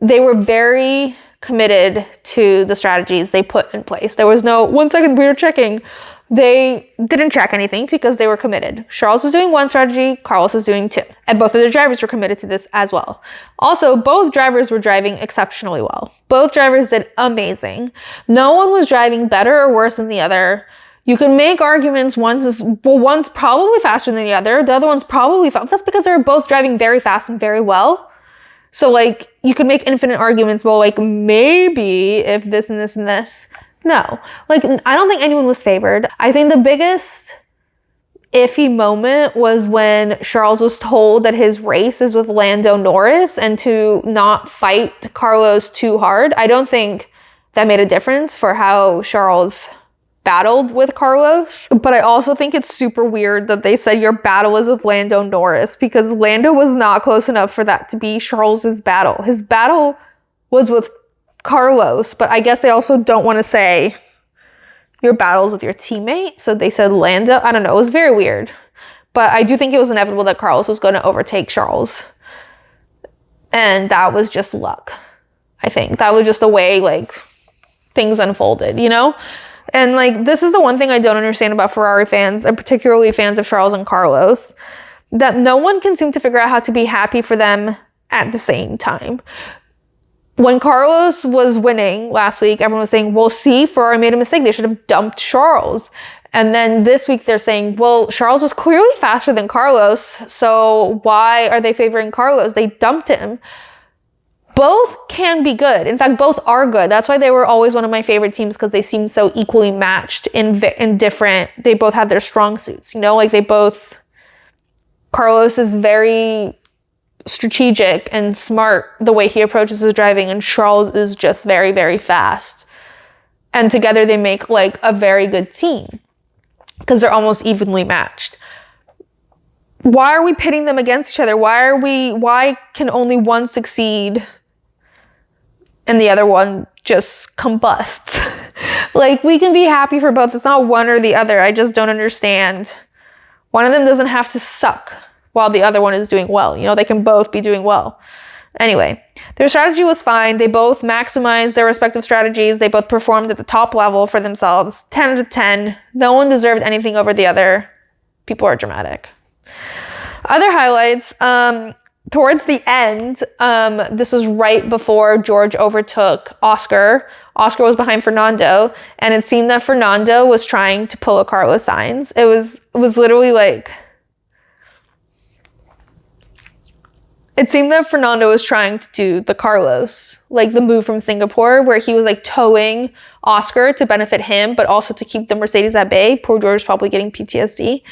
they were very committed to the strategies they put in place. There was no 1 second, we were checking. They didn't check anything because they were committed. Charles was doing one strategy, Carlos was doing 2. And both of the drivers were committed to this as well. Also, both drivers were driving exceptionally well. Both drivers did amazing. No one was driving better or worse than the other. You can make arguments, one's probably faster than the other one's probably fast. That's because they're both driving very fast and very well. So like, you could make infinite arguments, well, like maybe if this and this and this. No, like I don't think anyone was favored. I think the biggest iffy moment was when Charles was told that his race is with Lando Norris and to not fight Carlos too hard. I don't think that made a difference for how Charles battled with Carlos. But I also think it's super weird that they said your battle is with Lando Norris, because Lando was not close enough for that to be Charles's battle. His battle was with Carlos, but I guess they also don't want to say your battle's with your teammate, so they said Lando. I don't know, it was very weird. But I do think it was inevitable that Carlos was going to overtake Charles. And that was just luck. I think that was just the way like things unfolded, you know? And like, this is the one thing I don't understand about Ferrari fans, and particularly fans of Charles and Carlos, that no one can seem to figure out how to be happy for them at the same time. When Carlos was winning last week, everyone was saying, well, see, Ferrari made a mistake. They should have dumped Charles. And then this week they're saying, well, Charles was clearly faster than Carlos, so why are they favoring Carlos? They dumped him. Both can be good. In fact, both are good. That's why they were always one of my favorite teams, because they seemed so equally matched in different, they both had their strong suits, you know, like Carlos is very strategic and smart the way he approaches his driving, and Charles is just very, very fast. And together they make like a very good team because they're almost evenly matched. Why are we pitting them against each other? Why can only one succeed and the other one just combusts? Like, we can be happy for both. It's not one or the other. I just don't understand. One of them doesn't have to suck while the other one is doing well. You know, they can both be doing well. Anyway, their strategy was fine. They both maximized their respective strategies. They both performed at the top level for themselves. 10 out of 10. No one deserved anything over the other. People are dramatic. Other highlights, towards the end, this was right before George overtook Oscar. Oscar was behind Fernando, and it seemed that Fernando was trying to pull a Carlos Sainz. It was literally like, it seemed that Fernando was trying to do the Carlos, like the move from Singapore, where he was like towing Oscar to benefit him, but also to keep the Mercedes at bay. Poor George is probably getting PTSD.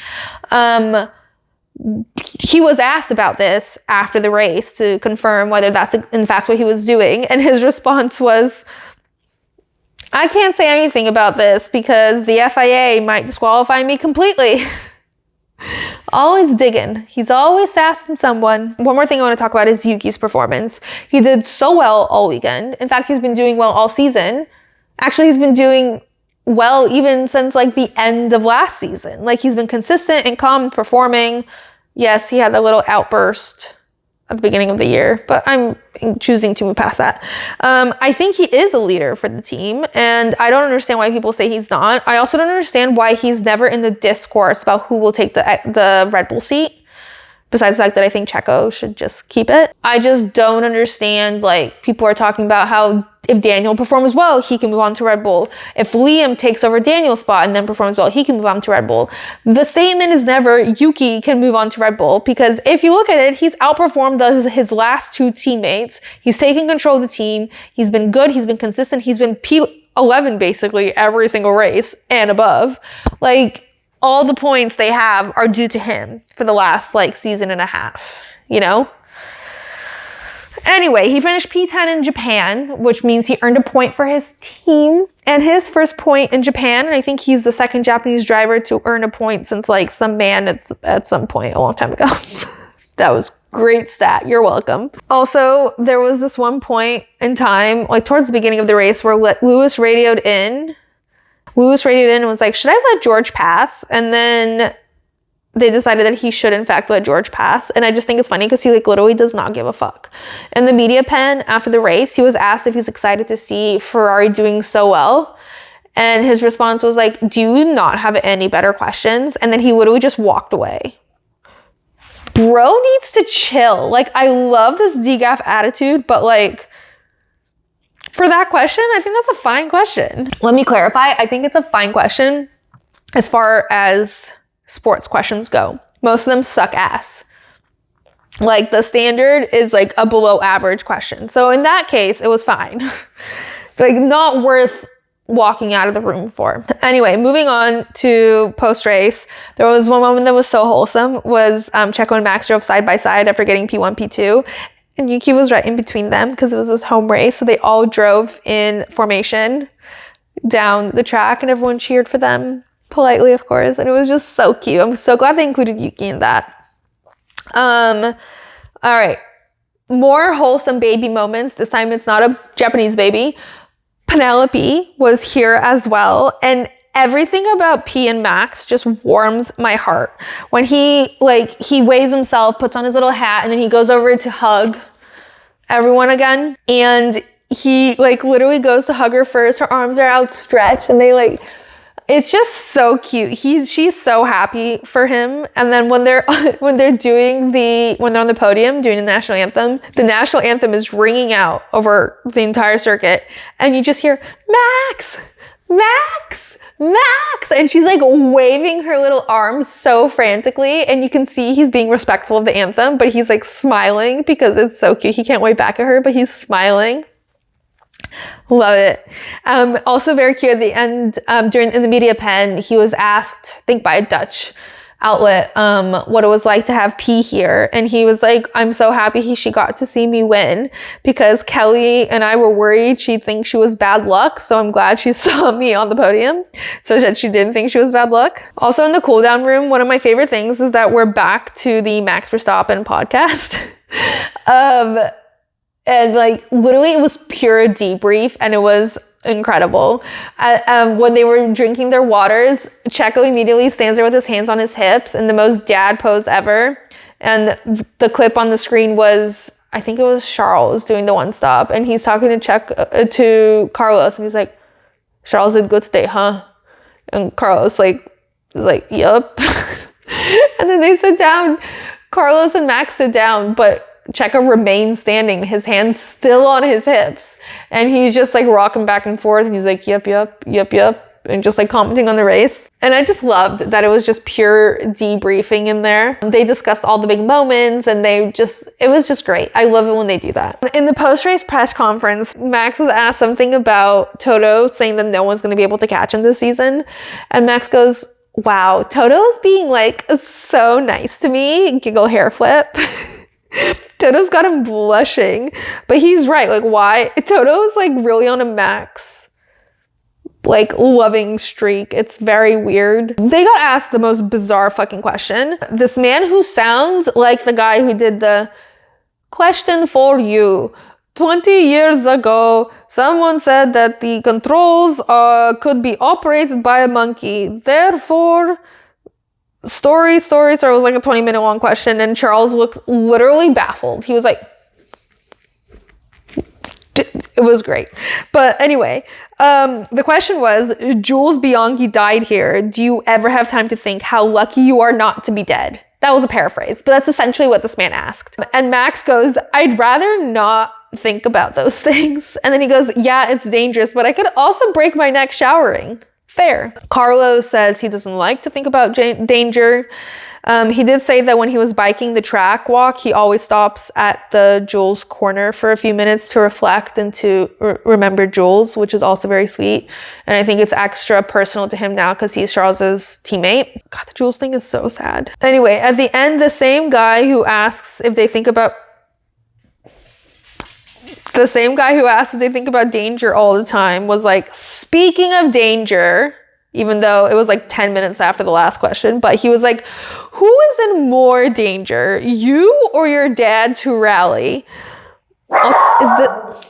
He was asked about this after the race to confirm whether that's in fact what he was doing. And his response was, I can't say anything about this because the FIA might disqualify me completely. Always digging. He's always sassing someone. One more thing I want to talk about is Yuki's performance. He did so well all weekend. In fact, he's been doing well all season. Actually, he's been doing well even since like the end of last season. Like, he's been consistent and calm performing. Yes, he had that little outburst at the beginning of the year, but I'm choosing to move past that. I think he is a leader for the team, and I don't understand why people say he's not. I also don't understand why he's never in the discourse about who will take the Red Bull seat, besides the fact that I think Checo should just keep it. I just don't understand, like, people are talking about how if Daniel performs well, he can move on to Red Bull. If Liam takes over Daniel's spot and then performs well, he can move on to Red Bull. The statement is never Yuki can move on to Red Bull, because if you look at it, he's outperformed his last two teammates. He's taken control of the team. He's been good. He's been consistent. He's been P11 basically every single race and above. Like, all the points they have are due to him for the last like season and a half, you know? Anyway, he finished P10 in Japan, which means he earned a point for his team and his first point in Japan. And I think he's the second Japanese driver to earn a point since like some man at some point a long time ago. That was great stat. You're welcome. Also, there was this one point in time, like towards the beginning of the race, where Lewis radioed in and was like, should I let George pass? And then they decided that he should in fact let George pass. And I just think it's funny because he like literally does not give a fuck. In the media pen after the race, he was asked if he's excited to see Ferrari doing so well. And his response was like, do you not have any better questions? And then he literally just walked away. Bro needs to chill. Like, I love this DGAF attitude, but like, for that question, I think that's a fine question. Let me clarify. I think it's a fine question as far as sports questions go. Most of them suck ass. Like, the standard is like a below average question. So in that case, it was fine. Like, not worth walking out of the room for. Anyway, moving on to post-race, there was one moment that was so wholesome, was Checo and Max drove side by side after getting P1, P2. And Yuki was right in between them because it was his home race. So they all drove in formation down the track and everyone cheered for them politely, of course. And it was just so cute. I'm so glad they included Yuki in that. All right. More wholesome baby moments. This time it's not a Japanese baby. Penelope was here as well. And everything about P and Max just warms my heart. When he weighs himself, puts on his little hat, and then he goes over to hug everyone again. And he like literally goes to hug her first. Her arms are outstretched and they like, it's just so cute. She's so happy for him. And then when they're on the podium doing the national anthem is ringing out over the entire circuit, and you just hear Max, Max, Max, and she's like waving her little arms so frantically, and you can see he's being respectful of the anthem, but he's like smiling because it's so cute. He can't wave back at her, but he's smiling. Love it. Also very cute at the end, in the media pen, he was asked, I think by a Dutch outlet, what it was like to have P here. And he was like, I'm so happy she got to see me win, because Kelly and I were worried she'd think she was bad luck. So I'm glad she saw me on the podium so that she didn't think she was bad luck. Also in the cool down room, one of my favorite things is that we're back to the Max Verstappen podcast. And like literally it was pure debrief, and it was incredible. When they were drinking their waters, Checo immediately stands there with his hands on his hips in the most dad pose ever. And the clip on the screen was, I think it was Charles doing the one stop, and he's talking to Carlos, and he's like, Charles did good today, huh? And Carlos is like, yup. And then they sit down. Carlos and Max sit down, but Checo remains standing, his hands still on his hips, and he's just like rocking back and forth, and he's like, yep, and just like commenting on the race. And I just loved that it was just pure debriefing in there. They discussed all the big moments, and it was just great. I love it when they do that. In the post-race press conference, Max was asked something about Toto, saying that no one's going to be able to catch him this season, and Max goes, wow, Toto's being like so nice to me, giggle hair flip. Toto's got him blushing, but he's right. Like, why? Toto's like really on a Max like loving streak. It's very weird. They got asked the most bizarre fucking question. This man who sounds like the guy who did the question for you. 20 years ago, someone said that the controls could be operated by a monkey. Therefore, story. So it was like a 20-minute long question, and Charles looked literally baffled. He was like, it was great. But anyway, the question was, Jules Bianchi died here. Do you ever have time to think how lucky you are not to be dead? That was a paraphrase, but that's essentially what this man asked. And Max goes, I'd rather not think about those things. And then he goes, yeah, it's dangerous, but I could also break my neck showering. Fair. Carlos says he doesn't like to think about danger. He did say that when he was biking the track walk, he always stops at the Jules corner for a few minutes to reflect and to remember Jules, which is also very sweet. And I think it's extra personal to him now because he's Charles's teammate. God, the Jules thing is so sad. Anyway, at the end, the same guy who asks if they think about danger all the time was like, speaking of danger, even though it was like 10 minutes after the last question, but he was like, who is in more danger, you or your dads who rally? Also,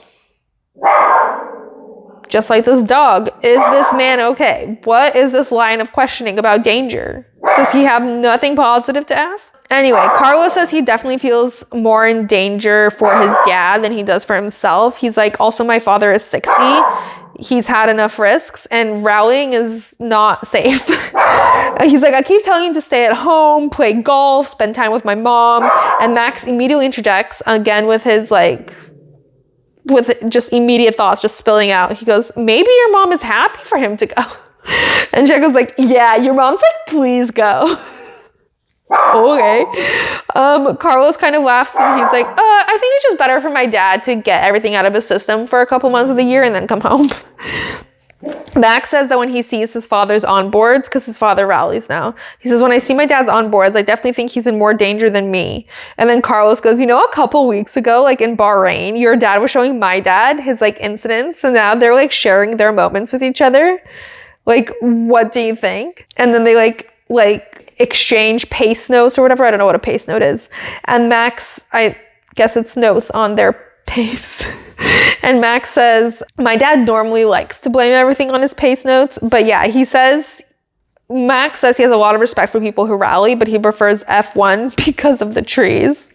just like this dog, is this man okay? What is this line of questioning about danger? Does he have nothing positive to ask? Anyway, Carlos says he definitely feels more in danger for his dad than he does for himself. He's like, also my father is 60. He's had enough risks and rallying is not safe. He's like, I keep telling him to stay at home, play golf, spend time with my mom. And Max immediately interjects again with his with just immediate thoughts just spilling out. He goes, maybe your mom is happy for him to go. And Checo's like, yeah, your mom's like, please go. Okay. Carlos kind of laughs and he's like, I think it's just better for my dad to get everything out of his system for a couple months of the year and then come home. Max says that when he sees his father's onboards, because his father rallies now, he says, when I see my dad's onboards, I definitely think he's in more danger than me. And then Carlos goes, a couple weeks ago, like in Bahrain, your dad was showing my dad his like incidents. So now they're like sharing their moments with each other. Like, what do you think? And then they like exchange pace notes or whatever. I don't know what a pace note is. And Max, I guess it's notes on their pace. And Max says, my dad normally likes to blame everything on his pace notes. But yeah, Max says he has a lot of respect for people who rally, but he prefers F1 because of the trees.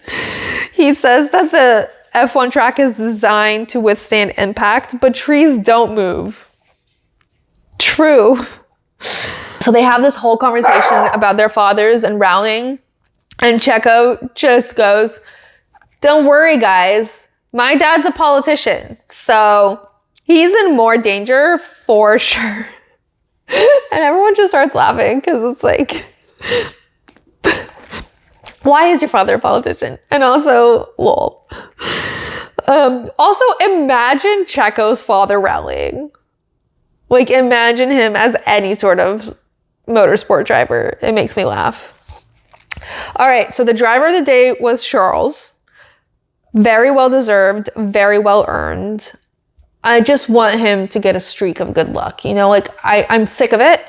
He says that the F1 track is designed to withstand impact, but trees don't move. True. So they have this whole conversation about their fathers and rallying. And Checo just goes, don't worry, guys. My dad's a politician. So he's in more danger for sure. And everyone just starts laughing because it's like, why is your father a politician? And also, lol. Also, imagine Checo's father rallying. Like, imagine him as any sort of motorsport driver. It makes me laugh. All right, so the driver of the day was Charles. Very well deserved, very well earned. I just want him to get a streak of good luck. You know, like, I'm sick of it.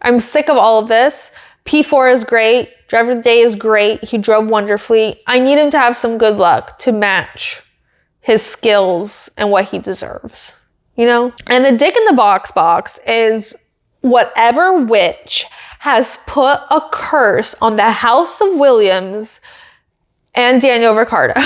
I'm sick of all of this. P4 is great. Driver of the day is great. He drove wonderfully. I need him to have some good luck to match his skills and what he deserves, you know? And the dick in the box is whatever witch has put a curse on the House of Williams and Daniel Ricciardo.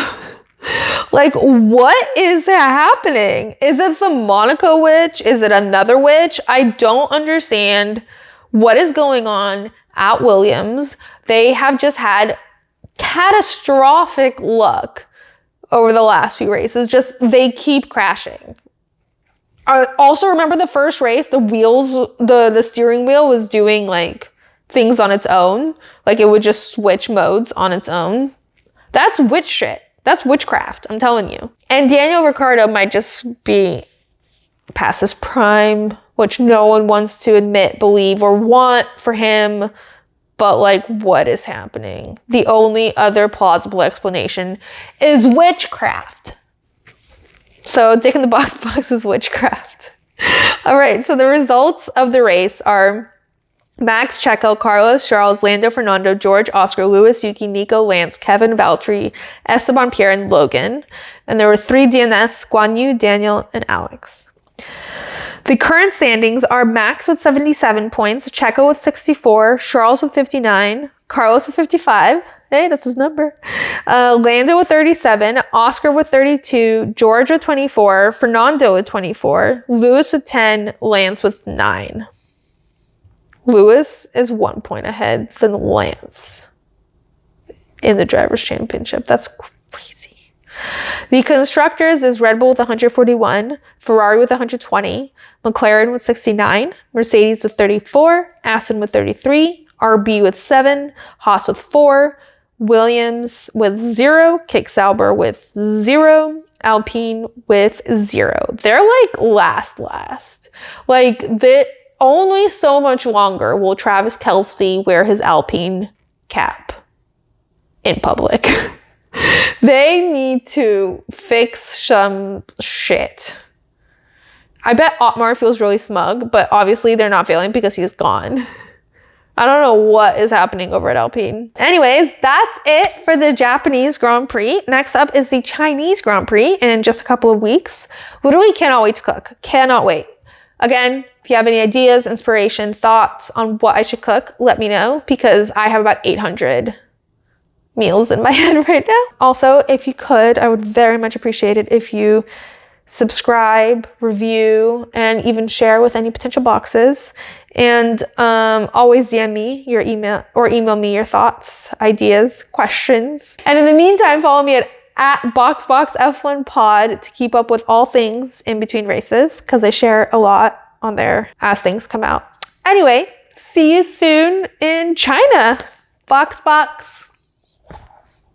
Like, what is happening? Is it the Monaco witch? Is it another witch? I don't understand what is going on at Williams. They have just had catastrophic luck over the last few races. Just, they keep crashing. Also, remember the first race, the wheels, the steering wheel was doing like things on its own. Like, it would just switch modes on its own. That's witch shit. That's witchcraft, I'm telling you. And Daniel Ricciardo might just be past his prime, which no one wants to admit, believe, or want for him. But like, what is happening? The only other plausible explanation is witchcraft. So dick in the box is witchcraft. All right, so the results of the race are Max, Checo, Carlos, Charles, Lando, Fernando, George, Oscar, Lewis, Yuki, Nico, Lance, Kevin, Valtteri, Esteban, Pierre, and Logan. And there were 3 DNFs, Guan Yu, Daniel, and Alex. The current standings are Max with 77 points, Checo with 64, Charles with 59, Carlos with 55. Hey, that's his number. Lando with 37, Oscar with 32, George with 24, Fernando with 24, Lewis with 10, Lance with 9. Lewis is 1 point ahead than Lance in the Drivers' Championship. That's crazy. The Constructors is Red Bull with 141, Ferrari with 120, McLaren with 69, Mercedes with 34, Aston with 33, RB with 7, Haas with 4, Williams with 0, Kick Sauber with 0, Alpine with 0. They're like last. Like, only so much longer will Travis Kelce wear his Alpine cap in public. They need to fix some shit. I bet Otmar feels really smug, but obviously they're not feeling because he's gone. I don't know what is happening over at Alpine. Anyways, that's it for the Japanese Grand Prix. Next up is the Chinese Grand Prix in just a couple of weeks. Literally cannot wait to cook. Cannot wait. Again, if you have any ideas, inspiration, thoughts on what I should cook, let me know, because I have about 800 meals in my head right now. Also, if you could, I would very much appreciate it if you subscribe, review, and even share with any potential boxes. And always DM me your email or email me your thoughts, ideas, questions. And in the meantime, follow me at BoxBoxF1Pod to keep up with all things in between races, because I share a lot on there as things come out. Anyway, see you soon in China. Box.